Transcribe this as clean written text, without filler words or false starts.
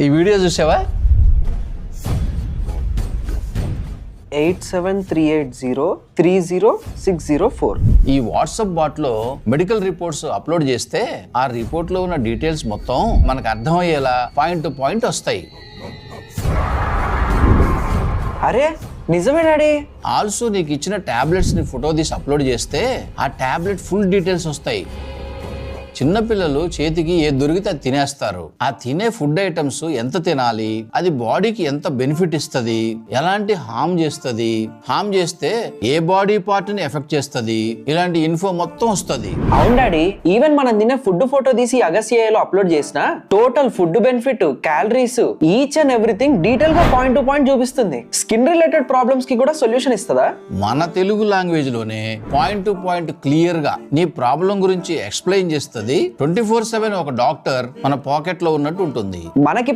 ఈ వీడియో చూసావా? 8738030604. ఈ వాట్సాప్ బాట్ లో మెడికల్ రిపోర్ట్స్ అప్లోడ్ చేస్తే ఆ రిపోర్ట్ లో ఉన్న డీటెయిల్స్ మొత్తం మనకు అర్థమయ్యేలా పాయింట్ టు పాయింట్ వస్తాయి. అరే నిజమే డాడీ. ఆల్సో నీకు ఇచ్చిన టాబ్లెట్స్ ని ఫోటో తీసి అప్లోడ్ చేస్తే ఆ టాబ్లెట్ ఫుల్ డీటెయిల్స్ వస్తాయి. చిన్నపిల్లలు చేతికి ఏ దొరికితే అది తినేస్తారు. ఆ తినే ఫుడ్ ఐటమ్స్ ఎంత తినాలి, అది బాడీకి ఎంత బెనిఫిట్ ఇస్తుంది, ఎలాంటి హామ్ చేస్తుంది, హామ్ చేస్తే ఏ బాడీ పార్ట్ ని ఎఫెక్ట్ చేస్తుంది, ఇలాంటి ఇన్ఫో మొత్తం వస్తుంది. అవును డాడీ, ఈవెన్ మనం తినే ఫుడ్ ఫోటో తీసి అగస్యలో అప్లోడ్ చేసిన total food benefit, calories, each and everything detail గా పాయింట్ టు పాయింట్ చూపిస్తుంది. స్కిన్ రిలేటెడ్ ప్రాబ్లమ్స్ కి కూడా సొల్యూషన్ ఇస్తుందా? మన తెలుగు లాంగ్వేజ్ లోనే పాయింట్ టు పాయింట్ క్లియర్ గా నీ ప్రాబ్లం గురించి ఎక్స్ప్లెయిన్ చేస్తుంది. 24/7 ఒక డాక్టర్ మన పాకెట్ లో ఉన్నట్టు ఉంటుంది. మనకి